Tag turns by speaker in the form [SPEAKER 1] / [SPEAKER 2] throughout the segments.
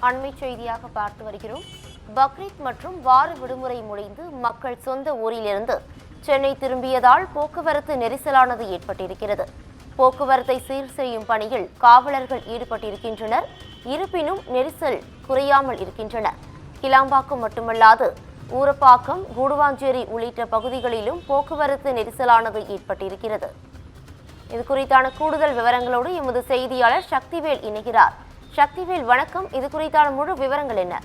[SPEAKER 1] அண்மை செய்தியாக பார்த்து வருகிறோம். பக்ரீத் மற்றும் வார விடுமுறை முடிந்து மக்கள் சொந்த ஊரிலிருந்து சென்னை திரும்பியதால் போக்குவரத்து நெரிசலானது ஏற்பட்டிருக்கிறது. போக்குவரத்தை சீர் செய்யும் பணியில் காவலர்கள் ஈடுபட்டிருக்கின்றனர். இருப்பினும் நெரிசல் குறையாமல் இருக்கின்றன. கிளாம்பாக்கம் மட்டுமல்லாது ஊரப்பாக்கம், கூடுவாஞ்சேரி உள்ளிட்ட பகுதிகளிலும் போக்குவரத்து நெரிசலானது ஏற்பட்டிருக்கிறது. இது குறித்தான கூடுதல் விவரங்களோடு எமது செய்தியாளர் சக்திவேல் இணைகிறார். சக்திவேல், வணக்கம். இது குறித்தான முழு விவரங்கள் என்ன?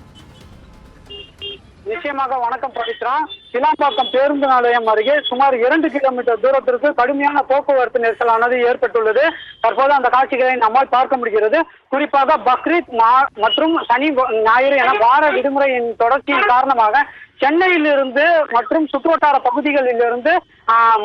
[SPEAKER 2] நிச்சயமாக வணக்கம் பவித்ரா. கிளாம்பாக்கம் பேருந்து நிலையம் அருகே சுமார் 2 கிலோமீட்டர் தூரத்திற்கு கடுமையான போக்குவரத்து நெரிசலானது ஏற்பட்டுள்ளது. தற்போது அந்த காட்சிகளை நம்மால் பார்க்க முடிகிறது. குறிப்பாக பக்ரீத் மற்றும் சனி ஞாயிறு என வார விடுமுறையின் தொடர்ச்சியின் காரணமாக சென்னையிலிருந்து மற்றும் சுற்றுவட்டார பகுதிகளில் இருந்து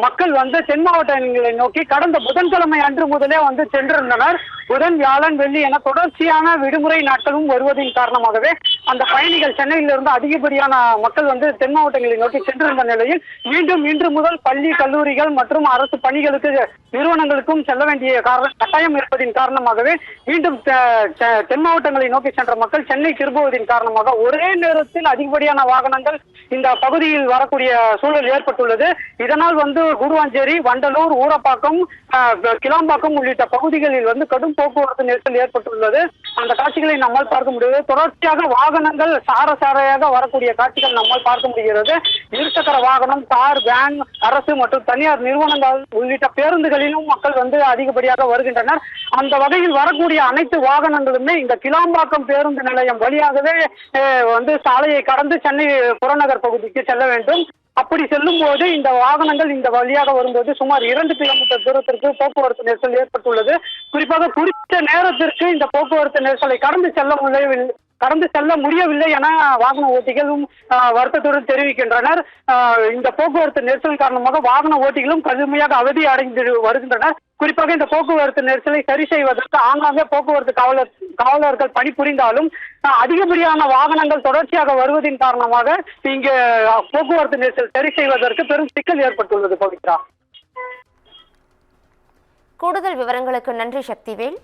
[SPEAKER 2] மக்கள் தென் மாவட்டங்களை நோக்கி கடந்த புதன்கிழமை அன்று முதலே சென்றிருந்தனர். புதன், வியாழன், வெள்ளி என தொடர்ச்சியான விடுமுறை நாட்களும் வருவதன் காரணமாகவே அந்த பயணிகள் சென்னையிலிருந்து அதிகப்படியான மக்கள் தென் மாவட்டங்களை நோக்கி சென்றிருந்த நிலையில் மீண்டும் இன்று முதல் பள்ளி, கல்லூரிகள் மற்றும் அரசு பணிகளுக்கு, நிறுவனங்களுக்கும் செல்ல வேண்டிய கட்டாயம் இருப்பதின் காரணமாகவே மீண்டும் தென் மாவட்டங்களை நோக்கி சென்ற மக்கள் சென்னை திரும்புவதன் காரணமாக ஒரே நேரத்தில் அதிகப்படியான வாகனங்கள் இந்த பகுதியில் வரக்கூடிய சூழல் ஏற்பட்டுள்ளது. இதனால் கூடுவாஞ்சேரி, வண்டலூர், ஊரப்பாக்கம், கிளாம்பாக்கம் உள்ளிட்ட பகுதிகளில் கடும் போக்குவரத்து நெரிசல் ஏற்பட்டுள்ளது. அந்த காட்சிகளை நம்மால் பார்க்க முடியாது. தொடர்ச்சியாக வாகனங்கள் சாரையாக வரக்கூடிய காட்சிகள் நம்மால் பார்க்க முடிகிறது. இருசக்கர வாகனம், கார், வேன், அரசு மற்றும் தனியார் நிறுவனங்கள் உள்ளிட்ட பேருந்துகளிலும் மக்கள் அதிகப்படியாக வருகின்றனர். அந்த வகையில் வரக்கூடிய அனைத்து வாகனங்களுமே இந்த கிளாம்பாக்கம் பேருந்து நிலையம் வழியாகவே சாலையை கடந்து சென்னை புறநகர் பகுதிக்கு செல்ல வேண்டும். அப்படி செல்லும் போது இந்த வாகனங்கள் இந்த வழியாக வரும்போது சுமார் 2 கிலோமீட்டர் தூரத்திற்கு போக்குவரத்து நெரிசல் ஏற்பட்டுள்ளது. குறிப்பாக குறிப்பிட்ட நேரத்திற்கு இந்த போக்குவரத்து நெரிசலை கடந்து செல்ல முடியவில்லை என வாகன ஓட்டிகளும் வருத்தத்துடன் தெரிவிக்கின்றனர். இந்த போக்குவரத்து நெரிசல் காரணமாக வாகன ஓட்டிகளும் கடுமையாக அவதி அடைந்து வருகின்றனர். குறிப்பாக இந்த போக்குவரத்து நெரிசலை சரி செய்வதற்கு ஆங்காங்கே போக்குவரத்து காவலர்கள் பணிபுரிந்தாலும் அதிகப்படியான வாகனங்கள் தொடர்ச்சியாக வருவதன் காரணமாக இங்கு போக்குவரத்து நெரிசல் சரி செய்வதற்கு பெரும் சிக்கல் ஏற்பட்டுள்ளது. பவித்ரா,
[SPEAKER 1] கூடுதல் விவரங்களுக்கு நன்றி சக்திவேல்.